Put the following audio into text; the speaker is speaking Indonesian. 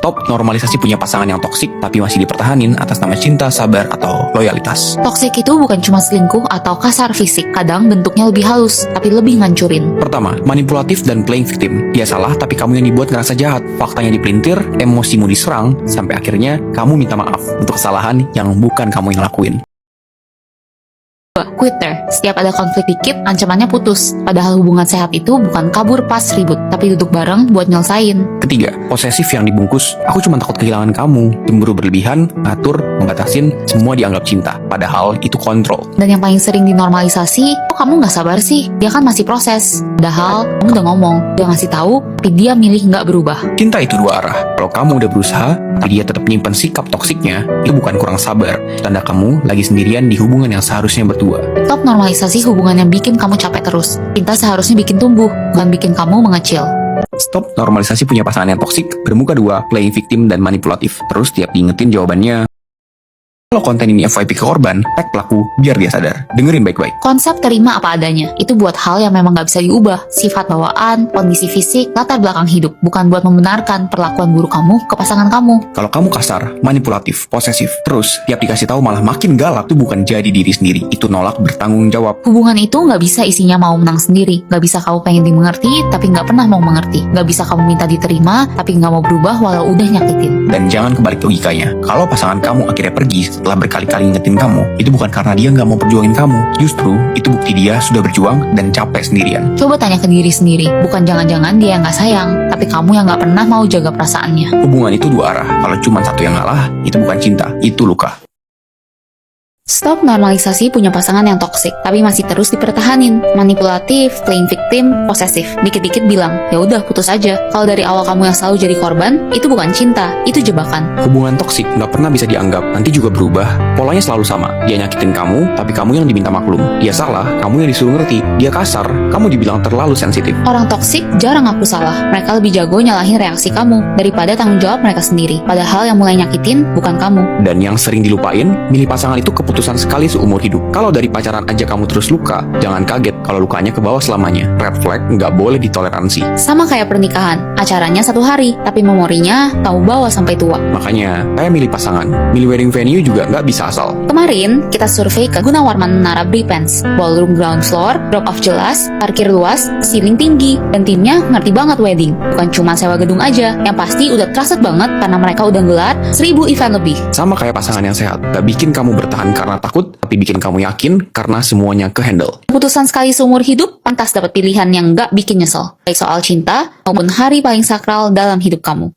Stop normalisasi punya pasangan yang toksik tapi masih dipertahanin atas nama cinta, sabar, atau loyalitas. Toksik itu bukan cuma selingkuh atau kasar fisik, kadang bentuknya lebih halus, tapi lebih ngancurin. Pertama, manipulatif dan playing victim. Dia salah tapi kamu yang dibuat ngerasa jahat. Faktanya dipelintir, emosimu diserang, sampai akhirnya kamu minta maaf untuk kesalahan yang bukan kamu yang lakuin. Quitter, setiap ada konflik dikit, ancamannya putus. Padahal hubungan sehat itu bukan kabur pas ribut, tapi duduk bareng buat nyelesain. Ketiga, posesif yang dibungkus, aku cuma takut kehilangan kamu. Cemburu berlebihan, ngatur, membatasin, semua dianggap cinta. Padahal itu kontrol. Dan yang paling sering dinormalisasi, kok kamu nggak sabar sih? Dia kan masih proses. Padahal kamu udah ngomong, udah ngasih tahu, tapi dia milih nggak berubah. Cinta itu dua arah. Kalau kamu udah berusaha, tapi dia tetap nyimpen sikap toksiknya, itu bukan kurang sabar. Tanda kamu lagi sendirian di hubungan yang seharusnya berdua. Stop normalisasi hubungan yang bikin kamu capek terus. Cinta seharusnya bikin tumbuh, bukan bikin kamu mengecil. Stop normalisasi punya pasangan yang toksik, bermuka dua, playing victim, dan manipulatif. Terus tiap diingetin jawabannya, kalau konten ini FYP ke korban, tag pelaku biar dia sadar. Dengerin baik-baik. Konsep terima apa adanya, itu buat hal yang memang gak bisa diubah. Sifat bawaan, kondisi fisik, latar belakang hidup. Bukan buat membenarkan perlakuan buruk kamu ke pasangan kamu. Kalau kamu kasar, manipulatif, posesif, terus tiap dikasih tahu malah makin galak, itu bukan jadi diri sendiri. Itu nolak bertanggung jawab. Hubungan itu gak bisa isinya mau menang sendiri. Gak bisa kamu pengen dimengerti, tapi gak pernah mau mengerti. Gak bisa kamu minta diterima, tapi gak mau berubah walau udah nyakitin. Dan jangan kebalik logikanya. Kalau pasangan kamu akhirnya pergi setelah berkali-kali ngingetin kamu, itu bukan karena dia nggak mau perjuangin kamu. Justru, itu bukti dia sudah berjuang dan capek sendirian. Coba tanya ke diri sendiri, bukan jangan-jangan dia yang gak sayang, tapi kamu yang gak pernah mau jaga perasaannya. Hubungan itu dua arah. Kalau cuma satu yang ngalah, itu bukan cinta, itu luka. Stop normalisasi punya pasangan yang toksik, tapi masih terus dipertahanin. Manipulatif, playing victim, posesif. Dikit-dikit bilang, ya udah putus aja. Kalau dari awal kamu yang selalu jadi korban, itu bukan cinta, itu jebakan. Hubungan toksik nggak pernah bisa dianggap, nanti juga berubah. Polanya selalu sama. Dia nyakitin kamu, tapi kamu yang diminta maklum. Dia salah, kamu yang disuruh ngerti. Dia kasar, kamu dibilang terlalu sensitif. Orang toksik jarang ngaku salah. Mereka lebih jago nyalahin reaksi kamu daripada tanggung jawab mereka sendiri. Padahal yang mulai nyakitin bukan kamu. Dan yang sering dilupain, milih pasangan itu keputusan sekali seumur hidup. Kalau dari pacaran aja kamu terus luka, jangan kaget kalau lukanya ke bawah selamanya. Red flag nggak boleh ditoleransi. Sama kayak pernikahan, acaranya 1 hari, tapi memorinya kamu bawa sampai tua. Makanya, kayak milih pasangan. Milih wedding venue juga nggak bisa asal. Kemarin, kita survei ke Gunawarman Menara Bripens. Ballroom ground floor, drop off jelas, parkir luas, ceiling tinggi, dan timnya ngerti banget wedding. Bukan cuma sewa gedung aja, yang pasti udah trusted banget karena mereka udah gelar 1000 event lebih. Sama kayak pasangan yang sehat, gak bikin kamu bertahan karena takut, tapi bikin kamu yakin karena semuanya ke-handle. Keputusan sekali seumur hidup, pantas dapat pilihan yang gak bikin nyesel. Baik soal cinta, maupun hari paling sakral dalam hidup kamu.